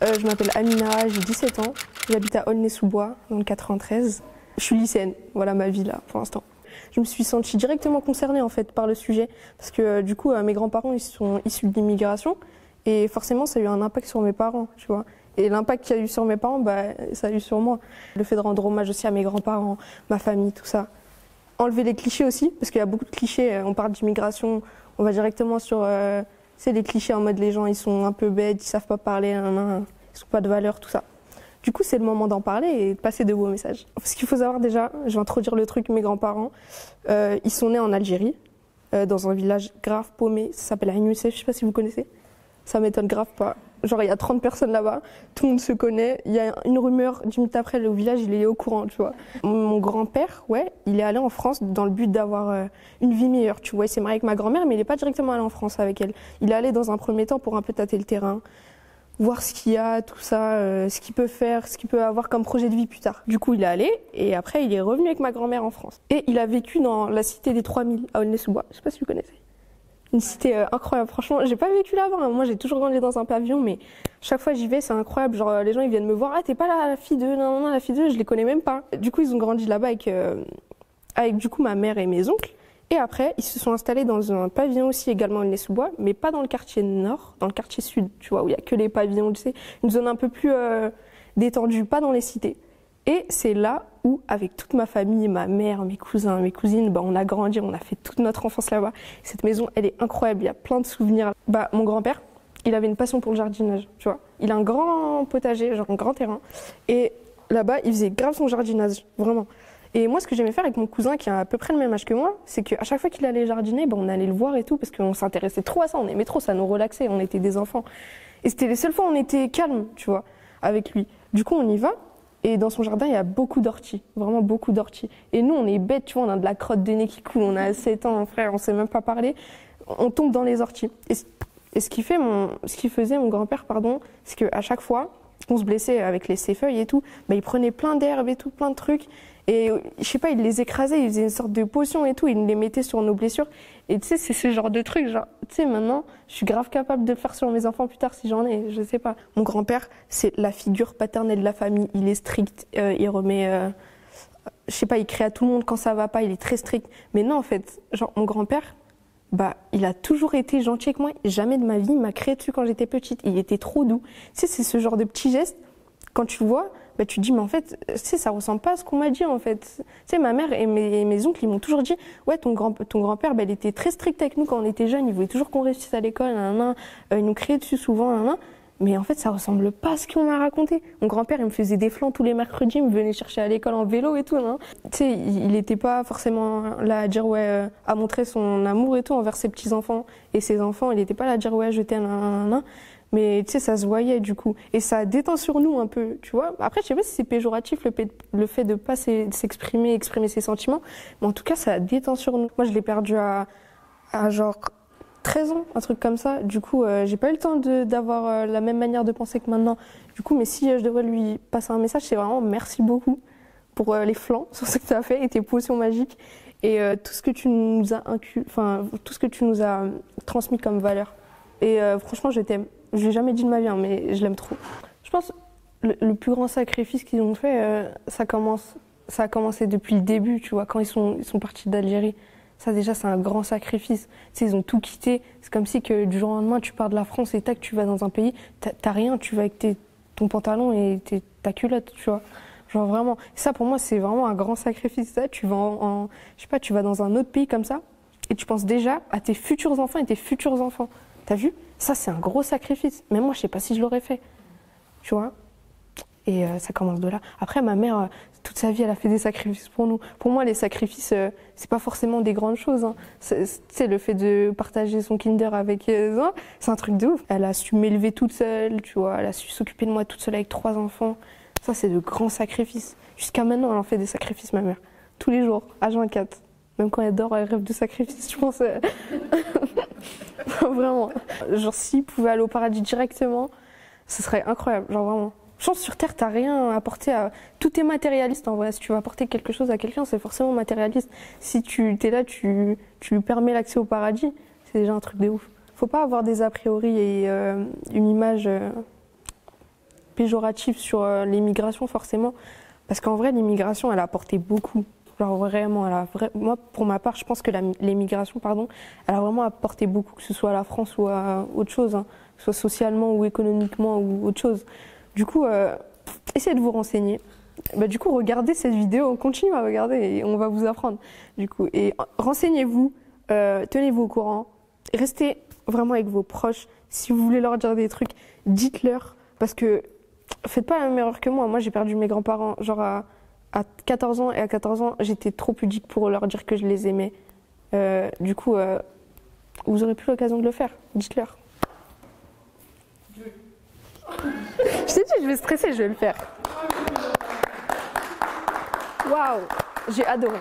Je m'appelle Amina, j'ai 17 ans, j'habite à Aulnay-sous-Bois, dans le 93. Je suis lycéenne, voilà ma vie là pour l'instant. Je me suis sentie directement concernée en fait par le sujet parce que du coup mes grands-parents ils sont issus de l'immigration et forcément ça a eu un impact sur mes parents, tu vois. Et l'impact qu'il y a eu sur mes parents, ça a eu sur moi. Le fait de rendre hommage aussi à mes grands-parents, ma famille, tout ça. Enlever les clichés aussi, parce qu'il y a beaucoup de clichés, on parle d'immigration, on va directement sur les clichés en mode les gens ils sont un peu bêtes, ils savent pas parler, ils n'ont pas de valeur, tout ça. Du coup, c'est le moment d'en parler et de passer de beaux messages. Ce qu'il faut savoir déjà, je vais introduire le truc, mes grands-parents, ils sont nés en Algérie, dans un village grave paumé, ça s'appelle Ain Youssef, je sais pas si vous connaissez. Ça m'étonne grave pas. Genre, il y a 30 personnes là-bas, tout le monde se connaît. Il y a une rumeur, 10 minutes après, le village, il est au courant, tu vois. Mon grand-père, ouais, il est allé en France dans le but d'avoir une vie meilleure, tu vois. Il s'est marié avec ma grand-mère, mais il n'est pas directement allé en France avec elle. Il est allé dans un premier temps pour un peu tâter le terrain, voir ce qu'il y a, tout ça, ce qu'il peut faire, ce qu'il peut avoir comme projet de vie plus tard. Du coup, il est allé, et après, il est revenu avec ma grand-mère en France. Et il a vécu dans la cité des 3000, à Aulnay-sous-Bois. Je sais pas si vous connaissez. Une cité incroyable, franchement, j'ai pas vécu là-bas, hein. Moi j'ai toujours grandi dans un pavillon, mais chaque fois j'y vais, c'est incroyable, genre les gens ils viennent me voir, ah t'es pas la fille de, non, la fille de, je les connais même pas. Du coup ils ont grandi là-bas avec du coup ma mère et mes oncles, et après ils se sont installés dans un pavillon aussi également Aulnay-sous-Bois, mais pas dans le quartier nord, dans le quartier sud, tu vois, où il y a que les pavillons, tu sais, une zone un peu plus détendue, pas dans les cités. Et c'est là où, avec toute ma famille, ma mère, mes cousins, mes cousines, on a grandi, on a fait toute notre enfance là-bas. Cette maison, elle est incroyable, il y a plein de souvenirs. Mon grand-père, il avait une passion pour le jardinage, tu vois. Il a un grand potager, genre un grand terrain. Et là-bas, il faisait grave son jardinage, vraiment. Et moi, ce que j'aimais faire avec mon cousin, qui a à peu près le même âge que moi, c'est qu'à chaque fois qu'il allait jardiner, on allait le voir et tout, parce qu'on s'intéressait trop à ça, on aimait trop, ça nous relaxait, on était des enfants. Et c'était les seules fois où on était calme, tu vois, avec lui. Du coup, on y va. Et dans son jardin, il y a beaucoup d'orties, vraiment beaucoup d'orties. Et nous, on est bêtes, tu vois, on a de la crotte de nez qui coule, on a 7 ans, frère, on sait même pas parler. On tombe dans les orties. Et ce qu'il faisait mon grand-père, c'est qu'à chaque fois qu'on se blessait avec ses feuilles et tout, il prenait plein d'herbes et tout, plein de trucs. Et je sais pas, il les écrasait, il faisait une sorte de potion et tout, il les mettait sur nos blessures. Et tu sais, c'est ce genre de truc, genre, tu sais, maintenant, je suis grave capable de le faire sur mes enfants plus tard si j'en ai, je sais pas. Mon grand-père, c'est la figure paternelle de la famille, il est strict, il remet, je sais pas, il crie à tout le monde quand ça va pas, il est très strict. Mais non, en fait, genre, mon grand-père, il a toujours été gentil avec moi, jamais de ma vie, il m'a crié dessus quand j'étais petite, il était trop doux. Tu sais, c'est ce genre de petits gestes, quand tu le vois, tu te dis, mais en fait, tu sais, ça ressemble pas à ce qu'on m'a dit, en fait. Tu sais, ma mère et mes oncles, ils m'ont toujours dit, ouais, ton grand-père, il était très strict avec nous quand on était jeunes, il voulait toujours qu'on réussisse à l'école, il nous criait dessus souvent, mais en fait, ça ressemble pas à ce qu'on m'a raconté. Mon grand-père, il me faisait des flans tous les mercredis, il me venait chercher à l'école en vélo et tout, Tu sais, il était pas forcément là à dire, ouais, à montrer son amour et tout envers ses petits-enfants et ses enfants, il était pas là à dire, ouais, je t'aime, Mais tu sais, ça se voyait du coup. Et ça détend sur nous un peu, tu vois. Après, je sais pas si c'est péjoratif le fait de pas exprimer ses sentiments. Mais en tout cas, ça détend sur nous. Moi, je l'ai perdu à genre 13 ans, un truc comme ça. Du coup, j'ai pas eu le temps d'avoir la même manière de penser que maintenant. Du coup, mais si je devrais lui passer un message, c'est vraiment merci beaucoup pour les flancs sur ce que tu as fait et tes potions magiques. Et tout ce que tu nous as tout ce que tu nous as transmis comme valeur. Et franchement, je t'aime. Je l'ai jamais dit de ma vie, mais je l'aime trop. Je pense que le plus grand sacrifice qu'ils ont fait, ça a commencé depuis le début, tu vois, quand ils sont partis d'Algérie. Ça déjà, c'est un grand sacrifice. Tu sais, ils ont tout quitté. C'est comme si que du jour au lendemain, tu pars de la France et tac, tu vas dans un pays, t'as rien, tu vas avec ton pantalon et ta culotte, tu vois. Genre vraiment. Ça, pour moi, c'est vraiment un grand sacrifice. Ça, tu vas je sais pas, tu vas dans un autre pays comme ça et tu penses déjà à tes futurs enfants et tes futurs enfants. T'as vu? Ça, c'est un gros sacrifice. Même moi, je sais pas si je l'aurais fait. Tu vois? Et ça commence de là. Après, ma mère, toute sa vie, elle a fait des sacrifices pour nous. Pour moi, les sacrifices, c'est pas forcément des grandes choses. C'est le fait de partager son Kinder avec c'est un truc de ouf. Elle a su m'élever toute seule, tu vois. Elle a su s'occuper de moi toute seule avec 3 enfants. Ça, c'est de grands sacrifices. Jusqu'à maintenant, elle en fait des sacrifices, ma mère. Tous les jours, H24. Même quand elle dort, elle rêve de sacrifices, je pense. Vraiment. Genre, s'il pouvait aller au paradis directement, ce serait incroyable. Genre, vraiment. Je pense que sur Terre, t'as rien à apporter à... Tout est matérialiste, en vrai. Si tu veux apporter quelque chose à quelqu'un, c'est forcément matérialiste. Si tu es là, tu lui permets l'accès au paradis, c'est déjà un truc de ouf. Faut pas avoir des a priori et une image péjoratif sur l'immigration forcément, parce qu'en vrai l'immigration elle a apporté beaucoup. Genre vraiment, moi pour ma part je pense que l'immigration elle a vraiment apporté beaucoup, que ce soit à la France ou à autre chose, hein, que ce soit socialement ou économiquement ou autre chose. Du coup, essayez de vous renseigner. Bah, du coup, regardez cette vidéo, continuez à regarder et on va vous apprendre. Du coup, et renseignez-vous, tenez-vous au courant, restez vraiment avec vos proches. Si vous voulez leur dire des trucs, dites-leur, parce que faites pas la même erreur que moi. Moi, j'ai perdu mes grands-parents genre à 14 ans, et à 14 ans, j'étais trop pudique pour leur dire que je les aimais. Du coup, vous aurez plus l'occasion de le faire. Dites-leur. Je t'ai dit, je vais stresser, je vais le faire. Waouh, j'ai adoré.